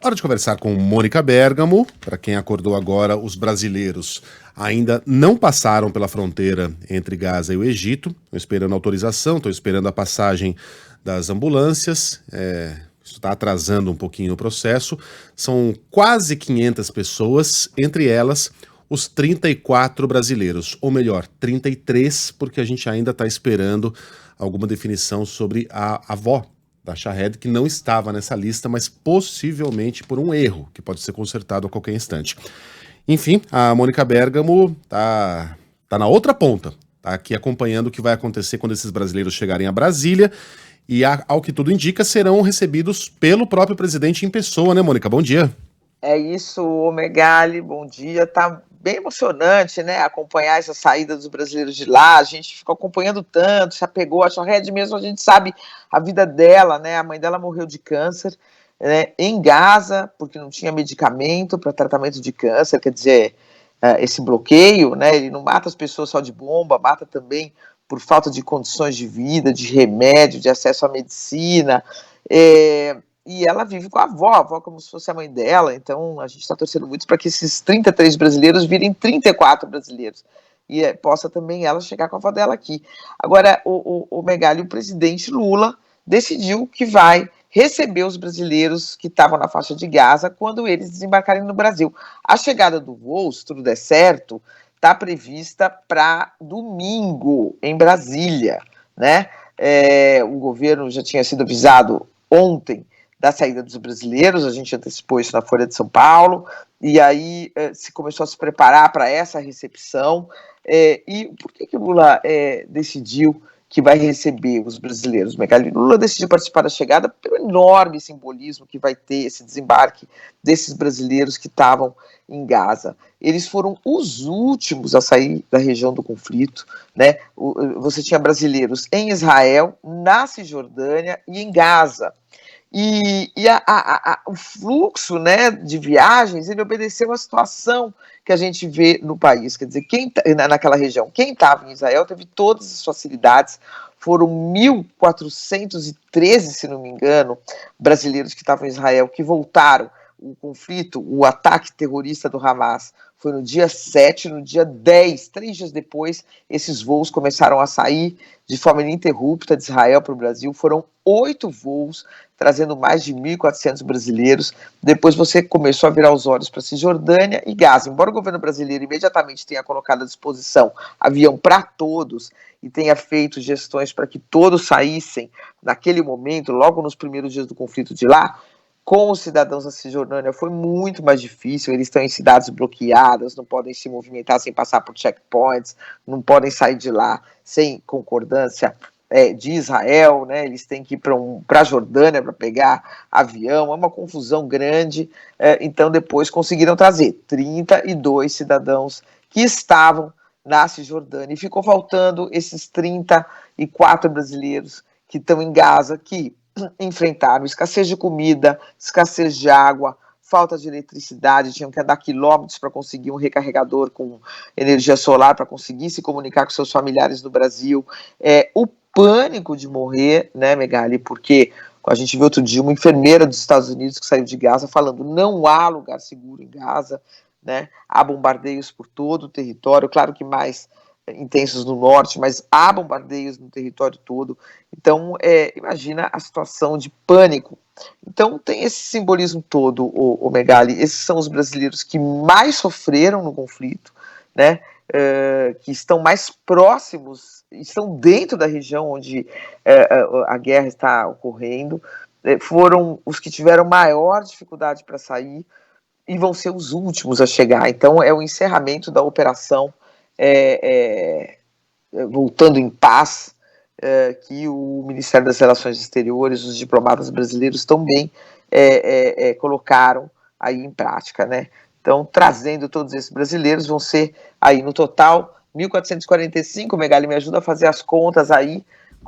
Hora de conversar com Mônica Bergamo. Para quem acordou agora, os brasileiros ainda não passaram pela fronteira entre Gaza e o Egito. Estão esperando autorização, estão esperando a passagem das ambulâncias. Isso está atrasando um pouquinho o processo. São quase 500 pessoas, entre elas os 34 brasileiros, ou melhor, 33, porque a gente ainda está esperando alguma definição sobre a avó da Shahed, que não estava nessa lista, mas possivelmente por um erro, que pode ser consertado a qualquer instante. Enfim, a Mônica Bergamo tá na outra ponta, tá aqui acompanhando o que vai acontecer quando esses brasileiros chegarem a Brasília, e ao que tudo indica, serão recebidos pelo próprio presidente em pessoa, né, Mônica? Bom dia. É isso, Megali, bom dia. Tá bem emocionante, né, acompanhar essa saída dos brasileiros de lá. A gente ficou acompanhando tanto, já pegou a Shahed mesmo, a gente sabe a vida dela, né? A mãe dela morreu de câncer, né, em Gaza, porque não tinha medicamento para tratamento de câncer. Quer dizer, esse bloqueio, né, ele não mata as pessoas só de bomba, mata também por falta de condições de vida, de remédio, de acesso à medicina. E ela vive com a avó como se fosse a mãe dela, então a gente está torcendo muito para que esses 33 brasileiros virem 34 brasileiros, e possa também ela chegar com a avó dela aqui. Agora, o Megali, o presidente Lula, decidiu que vai receber os brasileiros que estavam na faixa de Gaza quando eles desembarcarem no Brasil. A chegada do voo, se tudo der certo, está prevista para domingo, em Brasília, né? O governo já tinha sido avisado ontem da saída dos brasileiros, a gente antecipou isso na Folha de São Paulo, e aí se começou a se preparar para essa recepção. E por que o Lula decidiu que vai receber os brasileiros, Megali? Lula decidiu participar da chegada pelo enorme simbolismo que vai ter esse desembarque desses brasileiros que estavam em Gaza. Eles foram os últimos a sair da região do conflito, né? Você tinha brasileiros em Israel, na Cisjordânia e em Gaza. E o fluxo, né, de viagens, ele obedeceu à situação que a gente vê no país. Quer dizer, naquela região, quem estava em Israel teve todas as facilidades. Foram 1.413, se não me engano, brasileiros que estavam em Israel, que voltaram. O conflito, o ataque terrorista do Hamas foi no dia 7, no dia 10, 3 dias depois, esses voos começaram a sair de forma ininterrupta de Israel para o Brasil. Foram 8 voos, trazendo mais de 1.400 brasileiros. Depois você começou a virar os olhos para Cisjordânia e Gaza. Embora o governo brasileiro imediatamente tenha colocado à disposição avião para todos e tenha feito gestões para que todos saíssem naquele momento, logo nos primeiros dias do conflito de lá, com os cidadãos da Cisjordânia foi muito mais difícil. Eles estão em cidades bloqueadas, não podem se movimentar sem passar por checkpoints, não podem sair de lá sem concordância de Israel, né? Eles têm que ir para a Jordânia para pegar avião, é uma confusão grande. Então depois conseguiram trazer 32 cidadãos que estavam na Cisjordânia, e ficou faltando esses 34 brasileiros que estão em Gaza, que enfrentaram escassez de comida, escassez de água, falta de eletricidade, tinham que andar quilômetros para conseguir um recarregador com energia solar, para conseguir se comunicar com seus familiares no Brasil. O pânico de morrer, né, Megali, porque a gente viu outro dia uma enfermeira dos Estados Unidos que saiu de Gaza falando: não há lugar seguro em Gaza, né? Há bombardeios por todo o território, claro que mais intensos no norte, mas há bombardeios no território todo. Então, imagina a situação de pânico. Então, tem esse simbolismo todo, o Megali. Esses são os brasileiros que mais sofreram no conflito, né? Que estão mais próximos, estão dentro da região onde a guerra está ocorrendo. Foram os que tiveram maior dificuldade para sair e vão ser os últimos a chegar. Então, é o encerramento da operação Voltando em Paz, que o Ministério das Relações Exteriores, os diplomatas brasileiros também colocaram aí em prática, né? Então, trazendo todos esses brasileiros, vão ser aí no total 1.445, Megali, me ajuda a fazer as contas aí,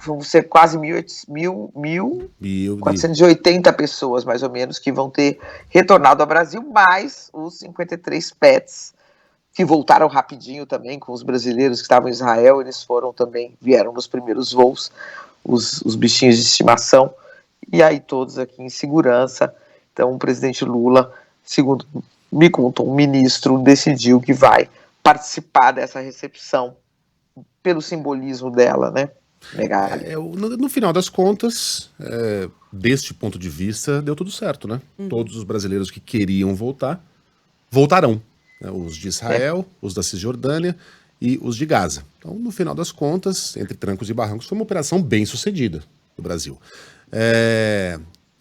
vão ser quase 1.480 pessoas, mais ou menos, que vão ter retornado ao Brasil, mais os 53 pets, que voltaram rapidinho também com os brasileiros que estavam em Israel. Eles vieram nos primeiros voos, os bichinhos de estimação, e aí todos aqui em segurança. Então, o presidente Lula, segundo me contou, um ministro decidiu que vai participar dessa recepção pelo simbolismo dela, né, Megali? No final das contas, deste ponto de vista, deu tudo certo, né? Todos os brasileiros que queriam voltar, voltarão. Né? Os de Israel, os da Cisjordânia e os de Gaza. Então, no final das contas, entre trancos e barrancos, foi uma operação bem sucedida do Brasil.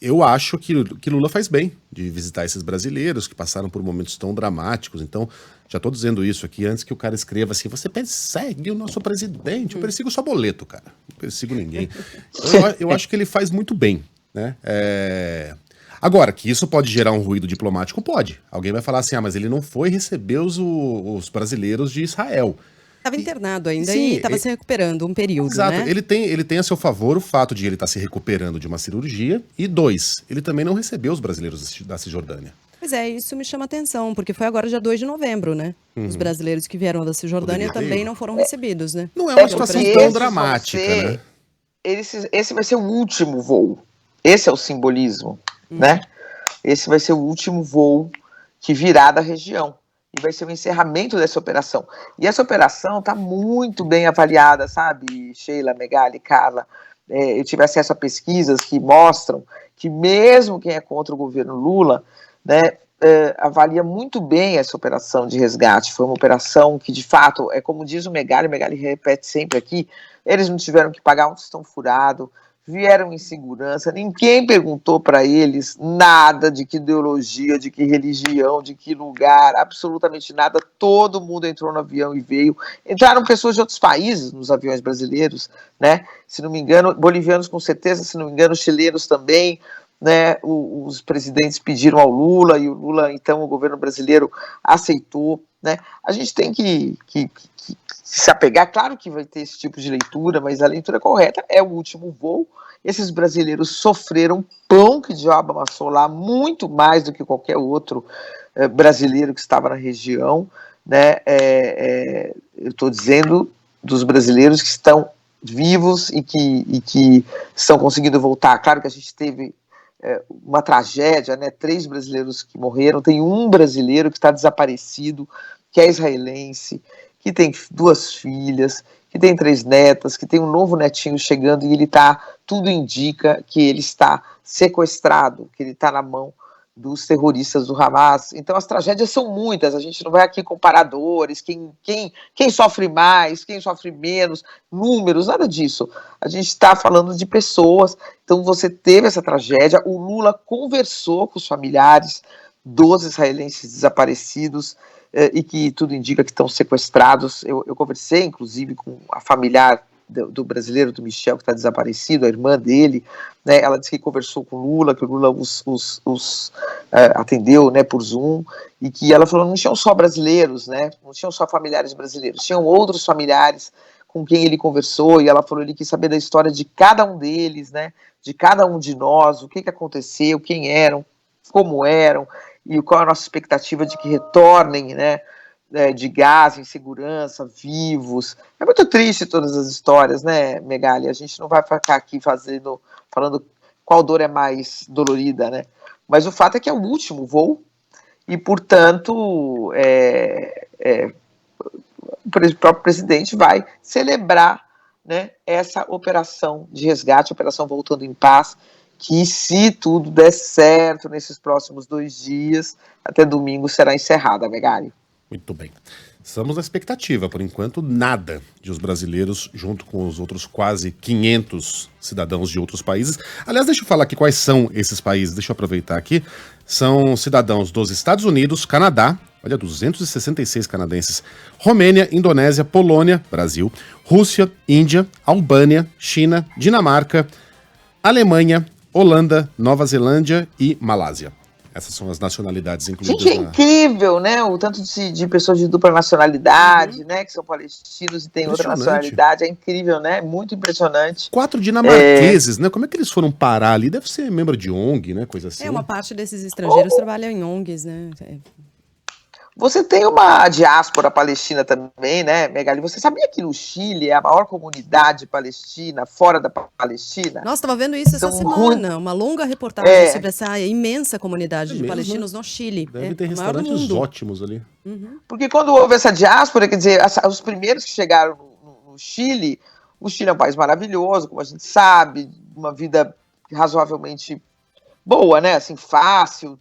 Eu acho que Lula faz bem de visitar esses brasileiros que passaram por momentos tão dramáticos. Então, já estou dizendo isso aqui antes que o cara escreva assim: você persegue o nosso presidente. Eu persigo só boleto, cara. Não persigo ninguém. Eu acho que ele faz muito bem, né? Agora, que isso pode gerar um ruído diplomático, pode. Alguém vai falar assim: mas ele não foi receber os brasileiros de Israel. Estava internado ainda e estava se recuperando um período, exato, né? Ele tem a seu favor o fato de ele estar se recuperando de uma cirurgia. E 2, ele também não recebeu os brasileiros da Cisjordânia. Pois é, isso me chama atenção, porque foi agora dia 2 de novembro, né? Os brasileiros que vieram da Cisjordânia também não foram recebidos, né? Não é uma situação tão dramática, né? Esse vai ser o último voo. Esse é o simbolismo, né? Esse vai ser o último voo que virá da região. E vai ser o encerramento dessa operação. E essa operação está muito bem avaliada, sabe, Sheila, Megali, Carla? Eu tive acesso a pesquisas que mostram que mesmo quem é contra o governo Lula, né, avalia muito bem essa operação de resgate. Foi uma operação que, de fato, como diz o Megali repete sempre aqui, eles não tiveram que pagar um tostão furado, vieram em segurança, ninguém perguntou para eles nada de que ideologia, de que religião, de que lugar, absolutamente nada. Todo mundo entrou no avião e veio. Entraram pessoas de outros países nos aviões brasileiros, né? Se não me engano, bolivianos com certeza, se não me engano, chilenos também, né? Os presidentes pediram ao Lula e o Lula, então, o governo brasileiro aceitou, né? A gente tem que se apegar, claro que vai ter esse tipo de leitura, mas a leitura correta é o último voo. Esses brasileiros sofreram pão que diabo amassou lá, muito mais do que qualquer outro brasileiro que estava na região, né? Eu estou dizendo dos brasileiros que estão vivos e que estão conseguindo voltar. Claro que a gente teve uma tragédia, né? 3 brasileiros que morreram, tem um brasileiro que está desaparecido, que é israelense, que tem 2 filhas, que tem 3 netas, que tem um novo netinho chegando e ele está, tudo indica que ele está sequestrado, que ele está na mão dos terroristas do Hamas. Então as tragédias são muitas, a gente não vai aqui comparar dores, quem sofre mais, quem sofre menos, números, nada disso. A gente está falando de pessoas. Então você teve essa tragédia, o Lula conversou com os familiares dos israelenses desaparecidos, e que tudo indica que estão sequestrados. Eu conversei, inclusive, com a familiar do brasileiro, do Michel, que está desaparecido, a irmã dele, né? Ela disse que conversou com o Lula, que o Lula os atendeu, né, por Zoom, e que ela falou, não tinham só brasileiros, né? Não tinham só familiares brasileiros, tinham outros familiares com quem ele conversou, e ela falou, ele quis saber da história de cada um deles, né? De cada um de nós, o que aconteceu, quem eram, como eram, e qual é a nossa expectativa de que retornem, né, de Gaza, em segurança, vivos. É muito triste todas as histórias, né, Megali? A gente não vai ficar aqui falando qual dor é mais dolorida, né? Mas o fato é que é o último voo e, portanto, o próprio presidente vai celebrar, né, essa operação de resgate, operação Voltando em Paz, que, se tudo der certo nesses próximos 2 dias, até domingo será encerrada, Megali. Muito bem. Estamos na expectativa, por enquanto, nada de os brasileiros, junto com os outros quase 500 cidadãos de outros países. Aliás, deixa eu falar aqui quais são esses países, deixa eu aproveitar aqui. São cidadãos dos Estados Unidos, Canadá, olha, 266 canadenses, Romênia, Indonésia, Polônia, Brasil, Rússia, Índia, Albânia, China, Dinamarca, Alemanha, Holanda, Nova Zelândia e Malásia. Essas são as nacionalidades incluídas. Gente, é incrível, né? O tanto de pessoas de dupla nacionalidade, né? Que são palestinos e têm outra nacionalidade. É incrível, né? Muito impressionante. 4 dinamarqueses, né? Como é que eles foram parar ali? Deve ser membro de ONG, né? Coisa assim. Uma parte desses estrangeiros trabalham em ONGs, né? Você tem uma diáspora palestina também, né, Megali? Você sabia que no Chile é a maior comunidade palestina fora da Palestina? Nossa, estava vendo isso essa semana, uma longa reportagem sobre essa imensa comunidade de palestinos no Chile. Deve ter restaurantes ótimos ali. Porque quando houve essa diáspora, quer dizer, os primeiros que chegaram no Chile, o Chile é um país maravilhoso, como a gente sabe, uma vida razoavelmente boa, né, assim, fácil,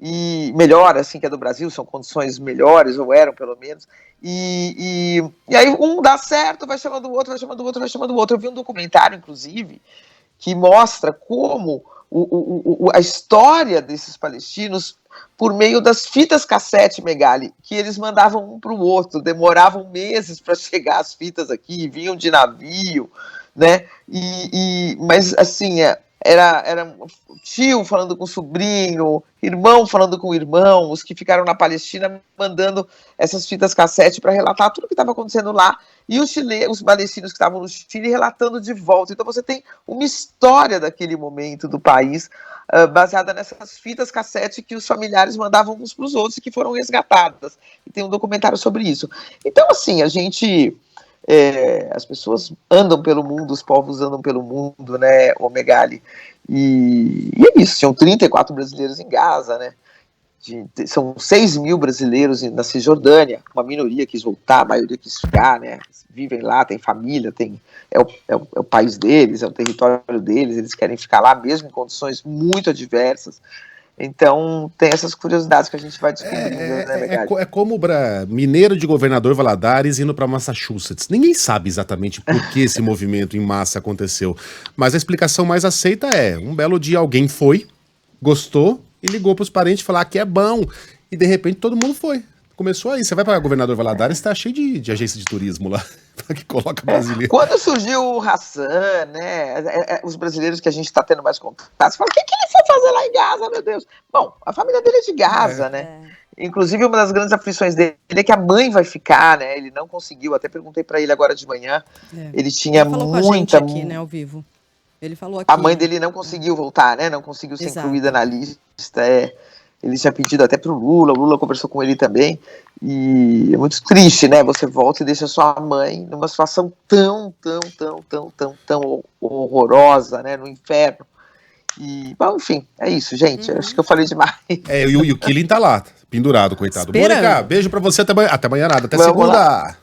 e melhor, assim, que a do Brasil, são condições melhores, ou eram pelo menos, e aí um dá certo, vai chamando o outro, vai chamando o outro, vai chamando o outro. Eu vi um documentário, inclusive, que mostra como a história desses palestinos por meio das fitas cassete, Megali, que eles mandavam um para o outro, demoravam meses para chegar as fitas aqui, vinham de navio, né? Mas assim, era tio falando com sobrinho, irmão falando com irmão, os que ficaram na Palestina mandando essas fitas cassete para relatar tudo o que estava acontecendo lá, e os palestinos que estavam no Chile relatando de volta. Então você tem uma história daquele momento do país, baseada nessas fitas cassete que os familiares mandavam uns para os outros e que foram resgatadas. E tem um documentário sobre isso. Então, assim, as pessoas andam pelo mundo, os povos andam pelo mundo, né, o Megali, e é isso. Tinham 34 brasileiros em Gaza, né, são 6 mil brasileiros na Cisjordânia, uma minoria quis voltar, a maioria quis ficar, né, vivem lá, tem família, é o país deles, é o território deles, eles querem ficar lá mesmo em condições muito adversas. Então, tem essas curiosidades que a gente vai descobrindo, né, Megali? É como mineiro de Governador Valadares indo para Massachusetts. Ninguém sabe exatamente por que esse movimento em massa aconteceu, mas a explicação mais aceita é: um belo dia alguém foi, gostou e ligou para os parentes falar que é bom, e de repente todo mundo foi. Começou aí. Você vai para Governador Valadares, está cheio de agência de turismo lá, que coloca brasileiro. Quando surgiu o Hassan, né, os brasileiros que a gente está tendo mais contato, falam: o que ele foi fazer lá em Gaza, meu Deus? Bom, a família dele é de Gaza, né? Inclusive, uma das grandes aflições dele é que a mãe vai ficar, né? Ele não conseguiu, até perguntei para ele agora de manhã. Ele tinha ele falou com a gente aqui, né, ao vivo. Ele falou aqui. A mãe dele não conseguiu voltar, né? Não conseguiu ser incluída na lista. Ele tinha pedido até pro Lula, o Lula conversou com ele também, e é muito triste, né? Você volta e deixa sua mãe numa situação tão horrorosa, né? No inferno. E, bom, enfim, é isso, gente. Acho que eu falei demais. E o Killing tá lá, pendurado, coitado. Mônica, beijo pra você, até amanhã nada, até segunda. Lá.